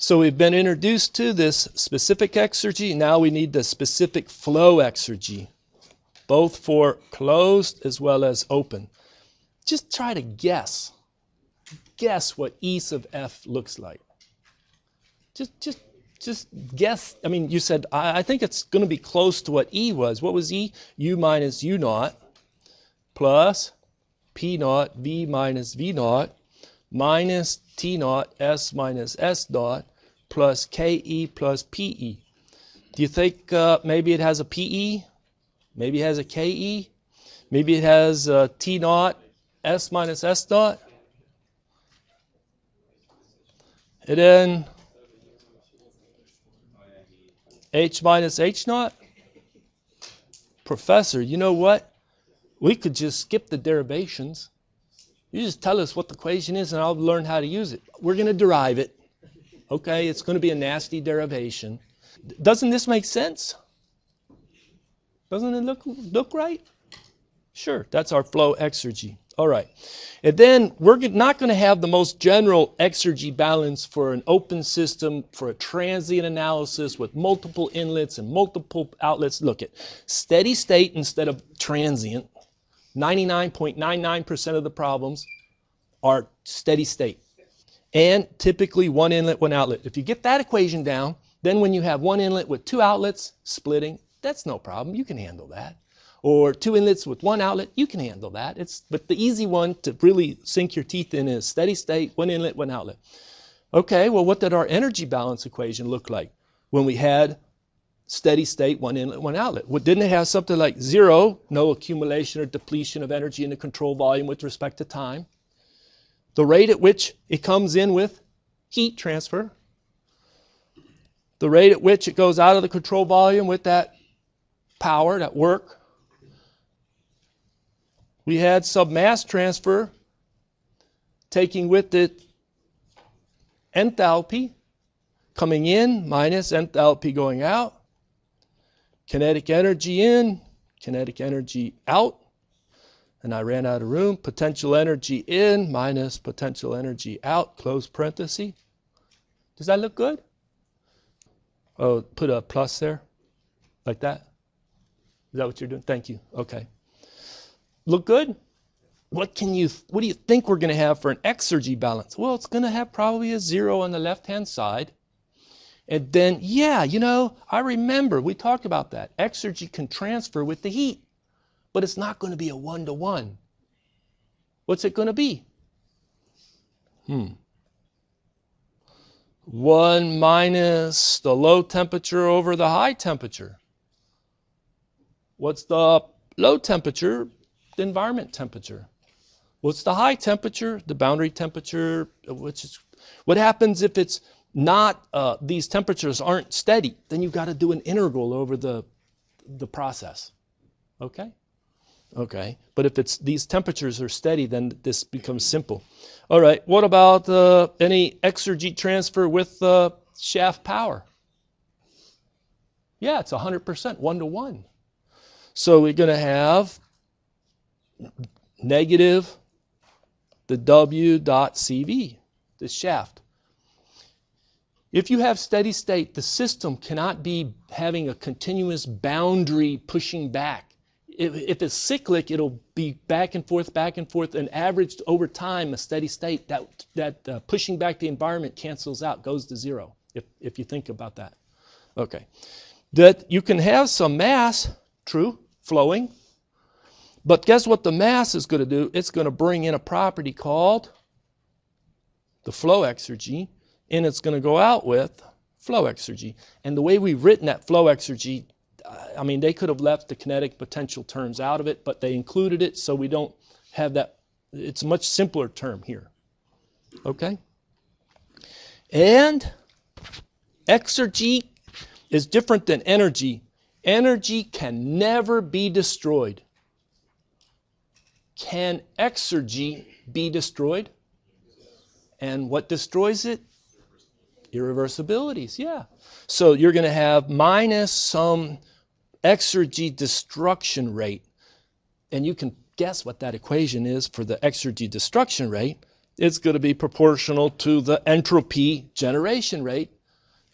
So we've been introduced to this specific exergy. Now we need the specific flow exergy, both for closed as well as open. Just try to guess what E sub F looks like. Just guess. I mean, you said, I think it's going to be close to what E was. What was E? U minus U naught plus P naught V minus V naught minus T naught S minus S naught plus KE plus PE. Do you think maybe it has a PE? Maybe it has a KE? Maybe it has T naught S minus S naught? And then H minus H naught? Professor, you know what? We could just skip the derivations. You just tell us what the equation is and I'll learn how to use it. We're going to derive it. Okay, it's going to be a nasty derivation. Doesn't this make sense? Doesn't it look right? Sure, that's our flow exergy. All right. And then we're not going to have the most general exergy balance for an open system, for a transient analysis with multiple inlets and multiple outlets. Look at steady state instead of transient. 99.99% of the problems are steady state. And typically one inlet, one outlet. If you get that equation down, then when you have one inlet with two outlets splitting, that's no problem. You can handle that. Or two inlets with one outlet, you can handle that. But the easy one to really sink your teeth in is steady state, one inlet, one outlet. Okay, well, what did our energy balance equation look like when we had steady state, one inlet, one outlet? Well, didn't it have something like 0, no accumulation or depletion of energy in the control volume with respect to time? The rate at which it comes in with heat transfer. The rate at which it goes out of the control volume with that power, that work. We had some mass transfer taking with it enthalpy coming in minus enthalpy going out. Kinetic energy in, kinetic energy out. And I ran out of room. Potential energy in minus potential energy out, close parenthesis. Does that look good? Oh, put a plus there, like that. Is that what you're doing? Thank you. Okay. Look good? What do you think we're going to have for an exergy balance? Well, it's going to have probably a 0 on the left-hand side. And then, yeah, you know, I remember we talked about that. Exergy can transfer with the heat, but it's not going to be a 1-to-1. What's it going to be? 1 minus the low temperature over the high temperature. What's the low temperature? The environment temperature. What's the high temperature? The boundary temperature, which is what happens if it's not, these temperatures aren't steady, then you've got to do an integral over the process. Okay? Okay. But if it's these temperatures are steady, then this becomes simple. All right. What about any exergy transfer with shaft power? Yeah, it's 100%, 1-to-1. So we're going to have negative the W dot CV, this shaft. If you have steady state, the system cannot be having a continuous boundary pushing back. If it's cyclic, it'll be back and forth, and averaged over time, a steady state, that pushing back the environment cancels out, goes to 0, if you think about that. Okay. That you can have some mass, true, flowing, but guess what the mass is going to do? It's going to bring in a property called the flow exergy, and it's going to go out with flow exergy. And the way we've written that flow exergy, I mean, they could have left the kinetic potential terms out of it, but they included it so we don't have that. It's a much simpler term here. Okay? And exergy is different than energy. Energy can never be destroyed. Can exergy be destroyed? And what destroys it? Irreversibilities, yeah. So you're going to have minus some exergy destruction rate. And you can guess what that equation is for the exergy destruction rate. It's going to be proportional to the entropy generation rate.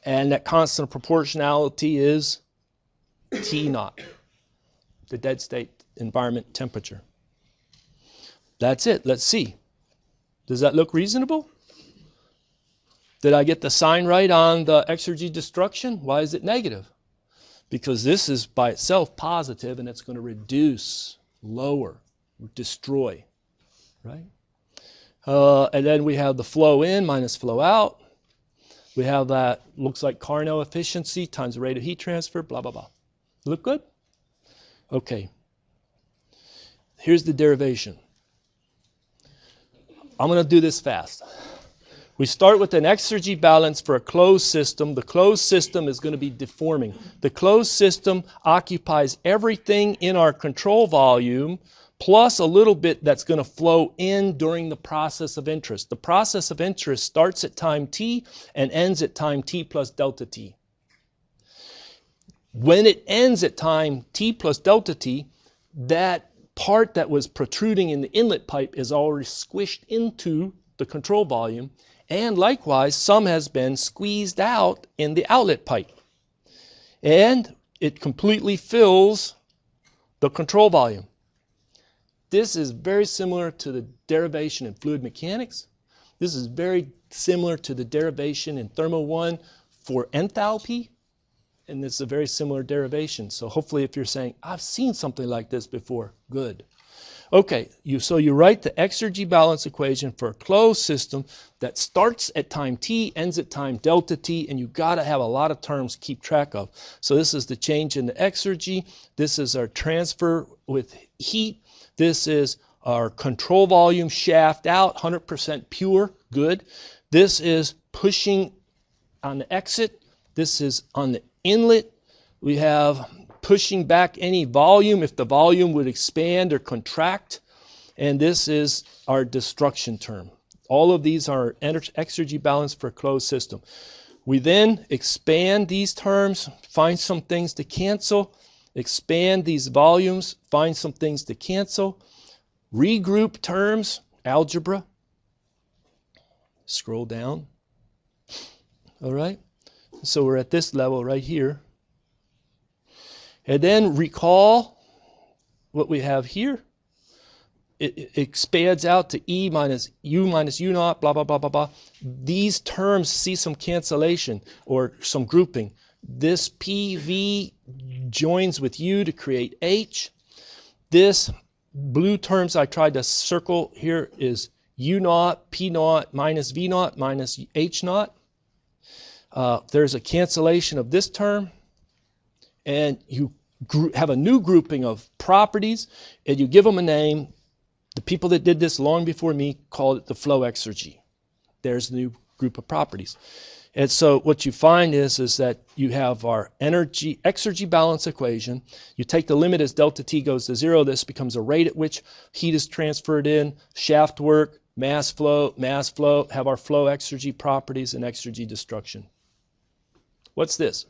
And that constant proportionality is T naught, the dead state environment temperature. That's it. Let's see. Does that look reasonable? Did I get the sign right on the exergy destruction? Why is it negative? Because this is by itself positive, and it's going to reduce, lower, destroy, right? And then we have the flow in minus flow out. We have that, looks like Carnot efficiency times the rate of heat transfer, blah, blah, blah. Look good? Okay. Here's the derivation. I'm going to do this fast. We start with an exergy balance for a closed system. The closed system is going to be deforming. The closed system occupies everything in our control volume plus a little bit that's going to flow in during the process of interest. The process of interest starts at time t and ends at time t plus delta t. When it ends at time t plus delta t, that part that was protruding in the inlet pipe is already squished into the control volume, and likewise some has been squeezed out in the outlet pipe. And it completely fills the control volume. This is very similar to the derivation in fluid mechanics. This is very similar to the derivation in Thermo 1 for enthalpy. And it's a very similar derivation. So hopefully if you're saying, I've seen something like this before, good. Okay, so you write the exergy balance equation for a closed system that starts at time t, ends at time delta t, and you've got to have a lot of terms to keep track of. So this is the change in the exergy. This is our transfer with heat. This is our control volume shaft out, 100% pure, good. This is pushing on the exit. This is on the inlet. We have pushing back any volume if the volume would expand or contract. And this is our destruction term. All of these are exergy balance for a closed system. We then expand these terms, find some things to cancel, expand these volumes, find some things to cancel, regroup terms, algebra, scroll down. All right, so we're at this level right here. And then recall what we have here. It expands out to E minus U naught, blah, blah, blah, blah, blah. These terms see some cancellation or some grouping. This PV joins with U to create H. This blue terms I tried to circle here is U naught, P naught, minus V naught, minus H naught. There's a cancellation of this term. And you have a new grouping of properties, and you give them a name. The people that did this long before me called it the flow exergy. There's a new group of properties. And so what you find is that you have our exergy balance equation. You take the limit as delta T goes to 0. This becomes a rate at which heat is transferred in, shaft work, mass flow, have our flow exergy properties and exergy destruction. What's this?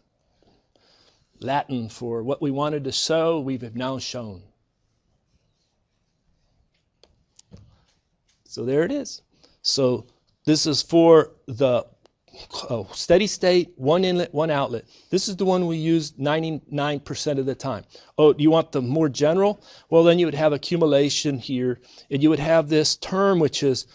Latin for what we wanted to show, we've now shown. So there it is. So this is for the steady state, one inlet, one outlet. This is the one we use 99% of the time. Oh, do you want the more general? Well, then you would have accumulation here, and you would have this term which is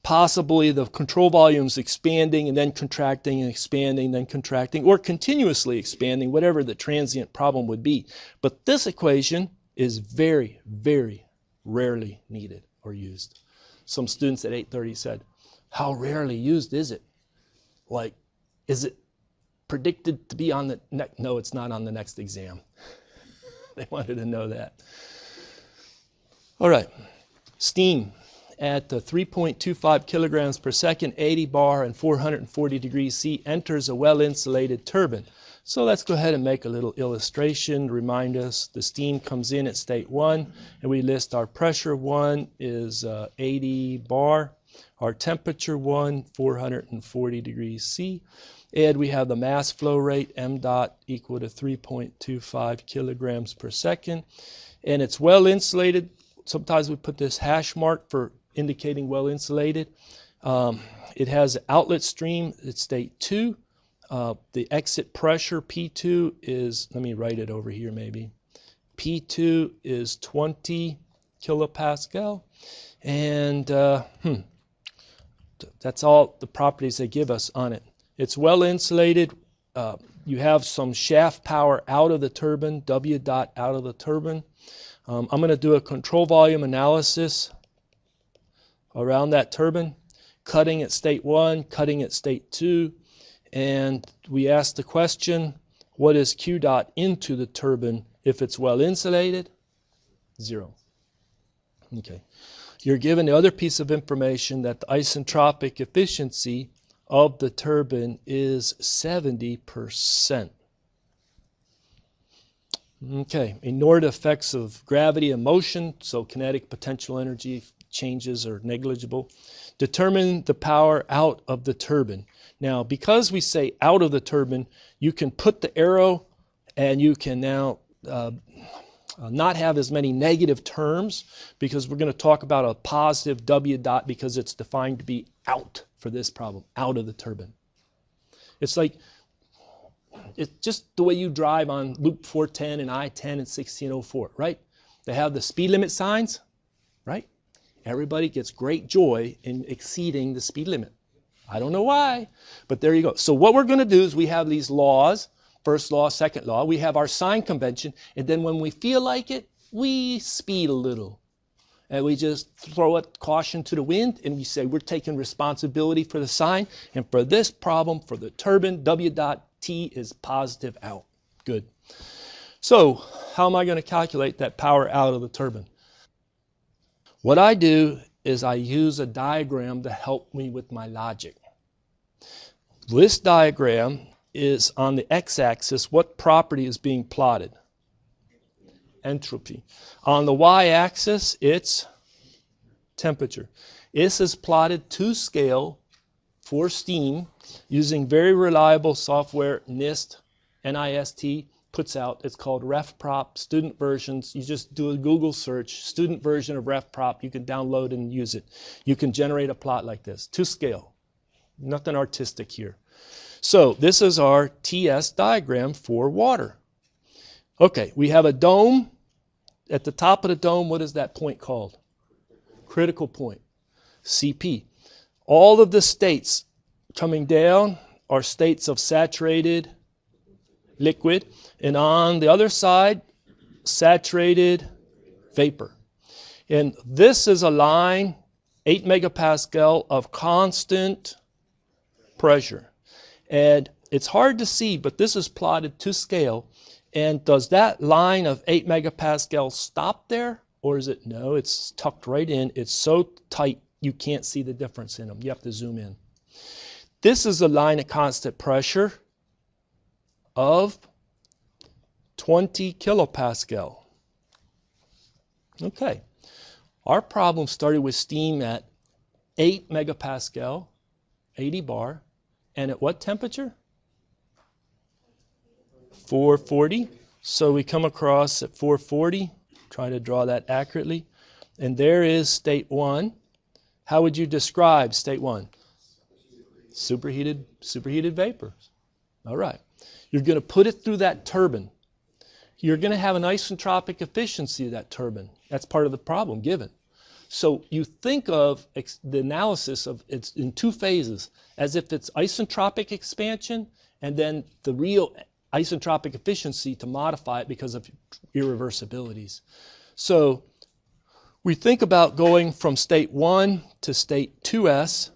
possibly the control volumes expanding and then contracting and expanding, then contracting, or continuously expanding, whatever the transient problem would be. But this equation is very, very rarely needed or used. Some students at 8:30 said, how rarely used is it? Like, is it predicted to be on the next? No, it's not on the next exam. They wanted to know that. All right, steam at the 3.25 kilograms per second, 80 bar and 440 degrees C enters a well-insulated turbine. So let's go ahead and make a little illustration to remind us the steam comes in at state 1, and we list our pressure 1 is 80 bar, our temperature 1, 440 degrees C, and we have the mass flow rate, m dot, equal to 3.25 kilograms per second, and it's well insulated. Sometimes we put this hash mark for indicating well insulated. It has outlet stream at state 2. The exit pressure, P2, is, let me write it over here maybe. P2 is 20 kilopascal. And that's all the properties they give us on it. It's well insulated. You have some shaft power out of the turbine, W dot out of the turbine. I'm going to do a control volume analysis around that turbine, cutting at state 1, cutting at state 2, and we ask the question, what is Q dot into the turbine if it's well insulated? 0. Okay. You're given the other piece of information that the isentropic efficiency of the turbine is 70%. Okay, ignore the effects of gravity and motion, so kinetic potential energy changes are negligible. Determine the power out of the turbine. Now, because we say out of the turbine, you can put the arrow and you can now not have as many negative terms, because we're going to talk about a positive W dot because it's defined to be out for this problem, out of the turbine. It's like, it's just the way you drive on Loop 410 and I-10 and 1604, right? They have the speed limit signs, right? Everybody gets great joy in exceeding the speed limit. I don't know why, but there you go. So what we're going to do is we have these laws, first law, second law. We have our sign convention, and then when we feel like it, we speed a little. And we just throw it caution to the wind, and we say we're taking responsibility for the sign. And for this problem, for the turbine, W dot T is positive out. Good. So how am I going to calculate that power out of the turbine? What I do is I use a diagram to help me with my logic. This diagram is on the x-axis. What property is being plotted? Entropy. On the y-axis, it's temperature. This is plotted to scale for steam using very reliable software. NIST, NIST puts out. It's called RefProp, student versions. You just do a Google search, student version of RefProp. You can download and use it. You can generate a plot like this, to scale. Nothing artistic here. So this is our TS diagram for water. Okay, we have a dome. At the top of the dome, what is that point called? Critical point, CP. All of the states coming down are states of saturated liquid, and on the other side, saturated vapor. And this is a line, 8 megapascal of constant pressure. And it's hard to see, but this is plotted to scale. And does that line of 8 megapascal stop there? Or is it, no, it's tucked right in. It's so tight you can't see the difference in them. You have to zoom in. This is a line of constant pressure of 20 kilopascal. Okay. Our problem started with steam at 8 megapascal, 80 bar, and at what temperature? 440. So we come across at 440, try to draw that accurately, and there is state 1. How would you describe state 1? Superheated vapor. All right. You're going to put it through that turbine. You're going to have an isentropic efficiency of that turbine. That's part of the problem given. So you think of the analysis of it's in two phases, as if it's isentropic expansion and then the real isentropic efficiency to modify it because of irreversibilities. So we think about going from state 1 to state 2s,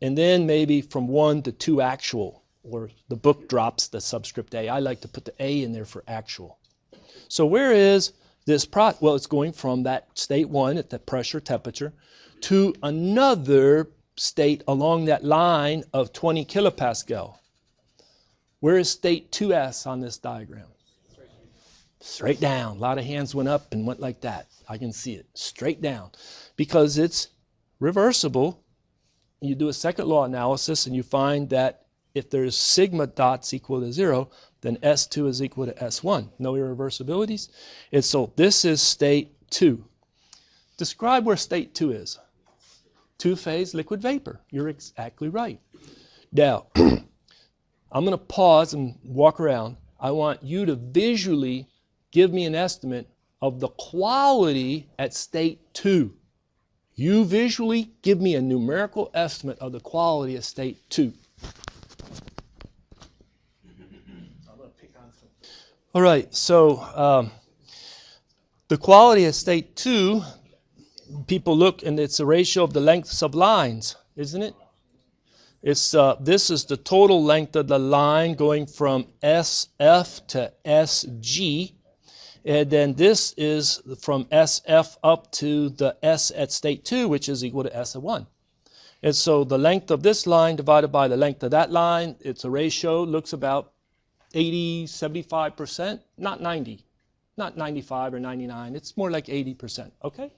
and then maybe from 1 to 2 actual, or the book drops the subscript A. I like to put the A in there for actual. So where is this well, it's going from that state 1 at the pressure temperature to another state along that line of 20 kilopascal. Where is state 2s on this diagram? Straight down. A lot of hands went up and went like that. I can see it. Straight down. Because it's reversible. You do a second law analysis and you find that if there's sigma dots equal to 0, then S2 is equal to S1. No irreversibilities. And so this is state 2. Describe where state 2 is. Two-phase liquid vapor. You're exactly right. Now, I'm going to pause and walk around. I want you to visually give me an estimate of the quality at state 2. You visually give me a numerical estimate of the quality at state 2. All right, so the quality at state 2, people look, and it's a ratio of the lengths of lines, isn't it? It's this is the total length of the line going from SF to SG, and then this is from SF up to the S at state 2, which is equal to S at 1. And so the length of this line divided by the length of that line, it's a ratio, looks about 80, 75%, not 90, not 95 or 99. It's more like 80%, okay?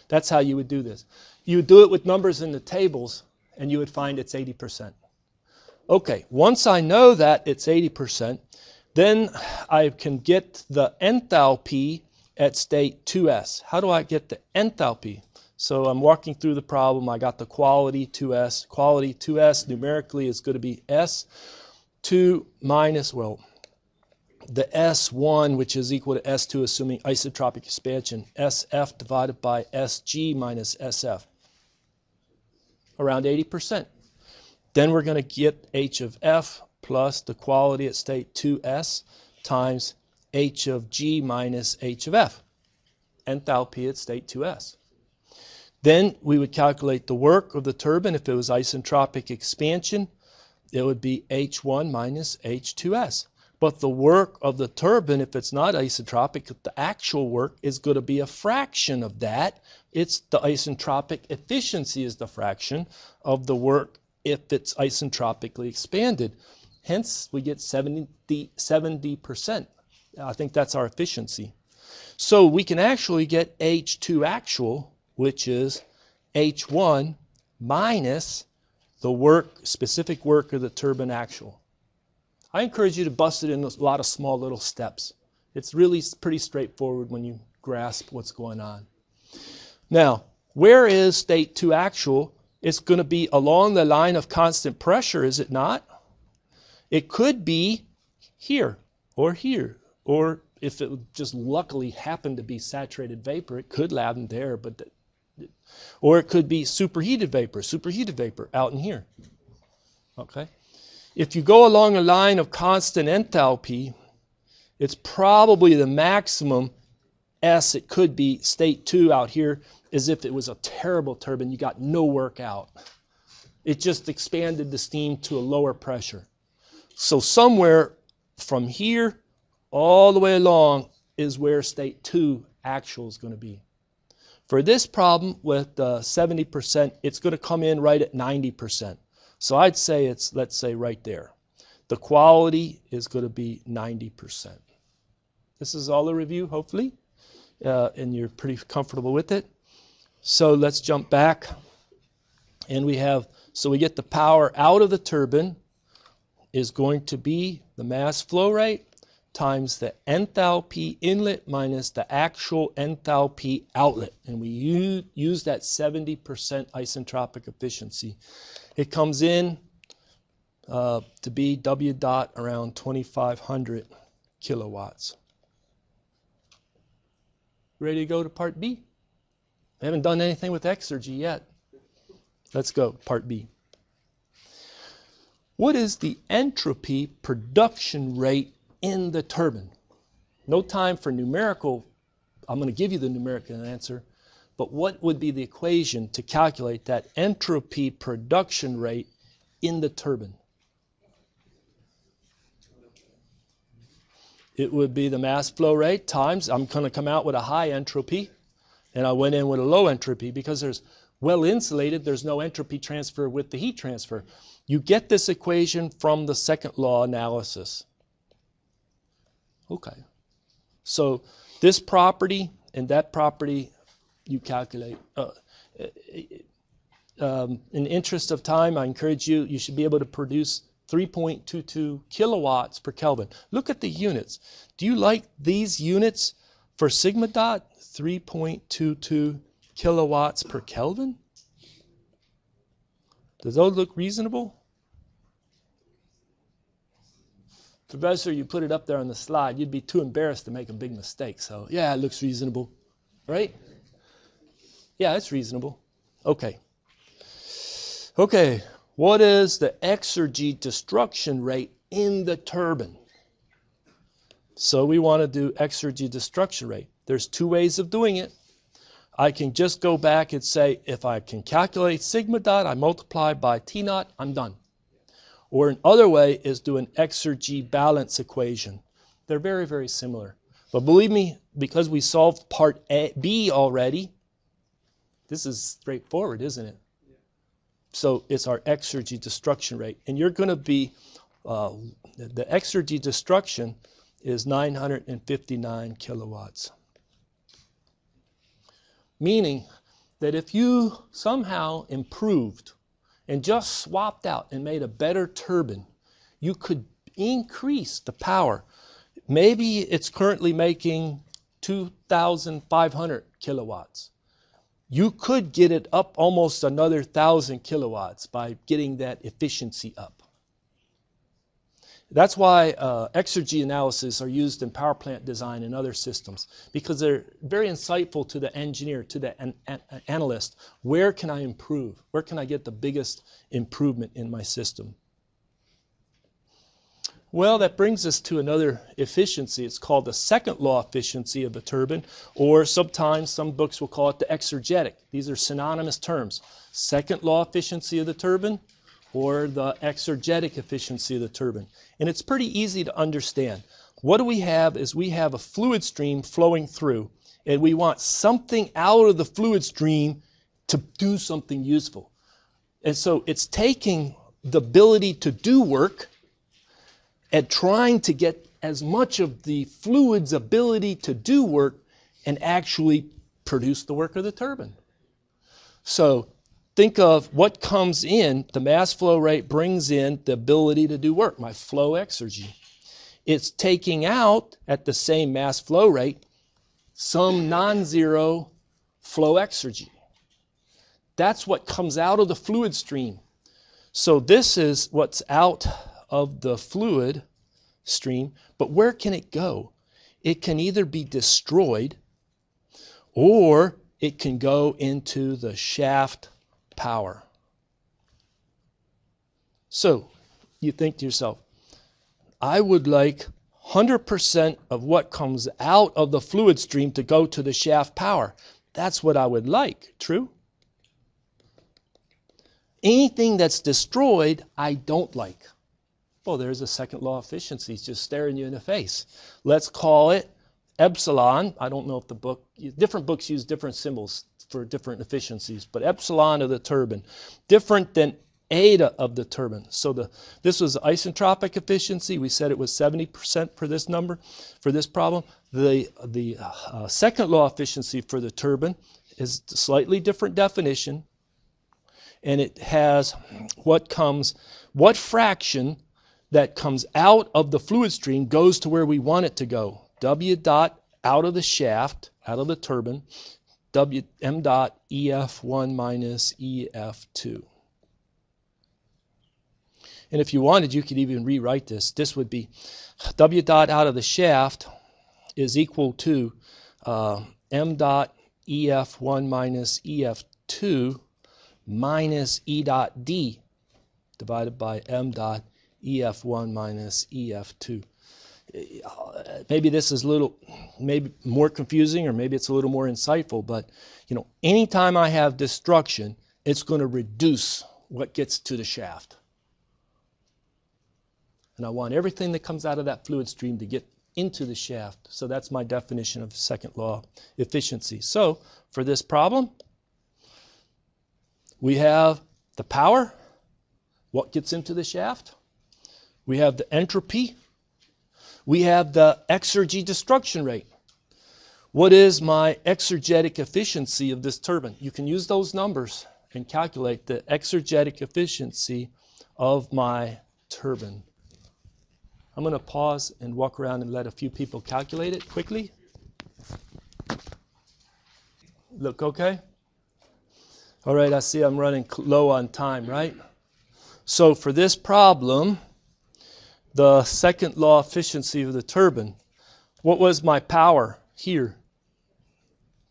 That's how you would do this. You would do it with numbers in the tables, and you would find it's 80%. Okay, once I know that it's 80%, then I can get the enthalpy at state 2s. How do I get the enthalpy? So I'm walking through the problem. I got the quality 2s. Quality 2s numerically is going to be S2 minus, well, the S1, which is equal to S2, assuming isotropic expansion, SF divided by SG minus SF, around 80%. Then we're going to get H of F plus the quality at state 2s times H of G minus H of F, enthalpy at state 2s. Then we would calculate the work of the turbine. If it was isentropic expansion, it would be H1 minus H2s. But the work of the turbine, if it's not isentropic, the actual work is going to be a fraction of that. It's the isentropic efficiency is the fraction of the work if it's isentropically expanded. Hence, we get 70%. I think that's our efficiency. So we can actually get H2 actual, which is H1 minus the work, specific work of the turbine actual. I encourage you to bust it in a lot of small little steps. It's really pretty straightforward when you grasp what's going on. Now, where is state 2 actual? It's going to be along the line of constant pressure, is it not? It could be here, or if it just luckily happened to be saturated vapor, it could land there, but or it could be superheated vapor out in here. Okay? If you go along a line of constant enthalpy, it's probably the maximum S. It could be state 2 out here, as if it was a terrible turbine. You got no work out. It just expanded the steam to a lower pressure. So somewhere from here all the way along is where state 2 actual is going to be. For this problem with 70%, it's going to come in right at 90%. So I'd say it's, let's say, right there. The quality is going to be 90%. This is all a review, hopefully, and you're pretty comfortable with it. So let's jump back. And we have, so we get the power out of the turbine is going to be the mass flow rate times the enthalpy inlet minus the actual enthalpy outlet. And we use that 70% isentropic efficiency. It comes in to be W dot around 2,500 kilowatts. Ready to go to part B? I haven't done anything with Exergy yet. Let's go, part B. What is the entropy production rate in the turbine? No time for numerical. I'm going to give you the numerical answer, but what would be the equation to calculate that entropy production rate in the turbine? It would be the mass flow rate times, I'm going to come out with a high entropy, and I went in with a low entropy because there's well insulated, there's no entropy transfer with the heat transfer. You get this equation from the second law analysis. Okay. So this property and that property you calculate. In the interest of time, I encourage you, you should be able to produce 3.22 kilowatts per Kelvin. Look at the units. Do you like these units for sigma dot? 3.22 kilowatts per Kelvin? Does those look reasonable? Professor, you put it up there on the slide. You'd be too embarrassed to make a big mistake. So, yeah, it looks reasonable. Right? Yeah, it's reasonable. Okay. Okay, what is the exergy destruction rate in the turbine? So we want to do exergy destruction rate. There's two ways of doing it. I can just go back and say, if I can calculate sigma dot, I multiply by T naught, I'm done. Or another way is do an exergy balance equation. They're very, very similar. But believe me, because we solved part B already, this is straightforward, isn't it? So it's our exergy destruction rate. And you're going to be, the exergy destruction is 959 kilowatts. Meaning that if you somehow improved and just swapped out and made a better turbine, you could increase the power. Maybe it's currently making 2,500 kilowatts. You could get it up almost another 1,000 kilowatts by getting that efficiency up. That's why exergy analysis are used in power plant design and other systems, because they're very insightful to the engineer, to the analyst. Where can I improve? Where can I get the biggest improvement in my system? Well, that brings us to another efficiency. It's called the second law efficiency of a turbine, or sometimes some books will call it the exergetic. These are synonymous terms. Second law efficiency of the turbine, or the exergetic efficiency of the turbine. And it's pretty easy to understand. What do we have is we have a fluid stream flowing through, and we want something out of the fluid stream to do something useful. And so it's taking the ability to do work and trying to get as much of the fluid's ability to do work and actually produce the work of the turbine. So think of what comes in, the mass flow rate brings in the ability to do work, my flow exergy. It's taking out, at the same mass flow rate, some non-zero flow exergy. That's what comes out of the fluid stream. So this is what's out of the fluid stream, but where can it go? It can either be destroyed or it can go into the shaft power. So you think to yourself, I would like 100% of what comes out of the fluid stream to go to the shaft power. That's what I would like, true? Anything that's destroyed, I don't like. Well, there's a second law of efficiency. It's just staring you in the face. Let's call it epsilon. I don't know if different books use different symbols for different efficiencies, but epsilon of the turbine, different than eta of the turbine. So this was isentropic efficiency. We said it was 70% for this number, for this problem. The second law efficiency for the turbine is a slightly different definition, and it has what fraction that comes out of the fluid stream goes to where we want it to go. W dot out of the shaft, out of the turbine, M dot EF1 minus EF2. And if you wanted, you could even rewrite this. This would be W dot out of the shaft is equal to M dot EF1 minus EF2 minus E dot D divided by M dot EF1 minus EF2. Maybe this is maybe more confusing, or maybe it's a little more insightful, but anytime I have destruction, it's going to reduce what gets to the shaft. And I want everything that comes out of that fluid stream to get into the shaft. So that's my definition of second law efficiency. So for this problem, we have the power, what gets into the shaft. We have the entropy. We have the exergy destruction rate. What is my exergetic efficiency of this turbine? You can use those numbers and calculate the exergetic efficiency of my turbine. I'm going to pause and walk around and let a few people calculate it quickly. Look okay? All right, I see I'm running low on time, right? So for this problem, the second law efficiency of the turbine. What was my power here?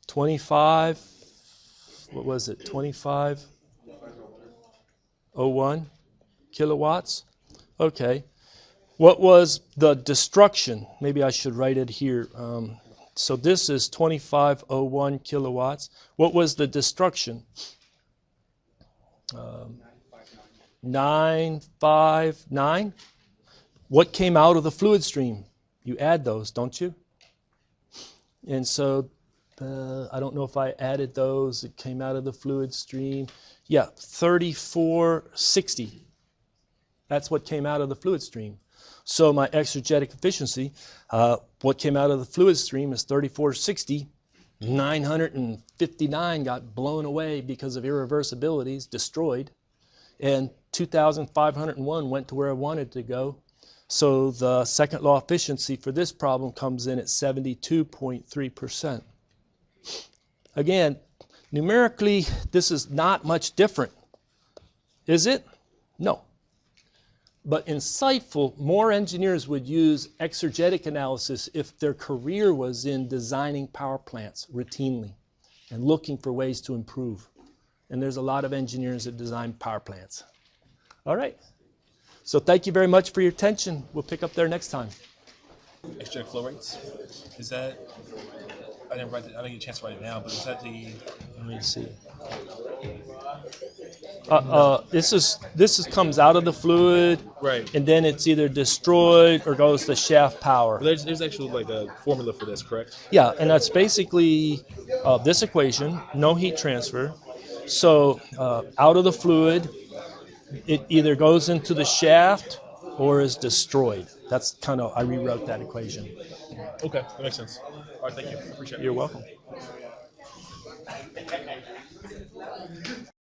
25, what was it, 2501 kilowatts? Okay. What was the destruction? Maybe I should write it here. So this is 2501 kilowatts. What was the destruction? 959. What came out of the fluid stream? You add those, don't you? And so I don't know if I added those. It came out of the fluid stream. Yeah, 3460. That's what came out of the fluid stream. So my exergetic efficiency, what came out of the fluid stream is 3460. 959 got blown away because of irreversibilities, destroyed. And 2,501 went to where I wanted to go. So the second law efficiency for this problem comes in at 72.3%. Again, numerically, this is not much different. Is it? No. But insightful, more engineers would use exergetic analysis if their career was in designing power plants routinely and looking for ways to improve. And there's a lot of engineers that design power plants. All right. So thank you very much for your attention. We'll pick up there next time. Exergetic flow rates. Is that, I didn't get a chance to write it now, but is that the... Let me see. This comes out of the fluid, right, and then it's either destroyed or goes to shaft power. Well, there's actually like a formula for this, correct? Yeah, and that's basically this equation, no heat transfer. So out of the fluid, it either goes into the shaft or is destroyed. That's kind of, I rewrote that equation. Okay, that makes sense. All right, thank you. Appreciate it. You're welcome.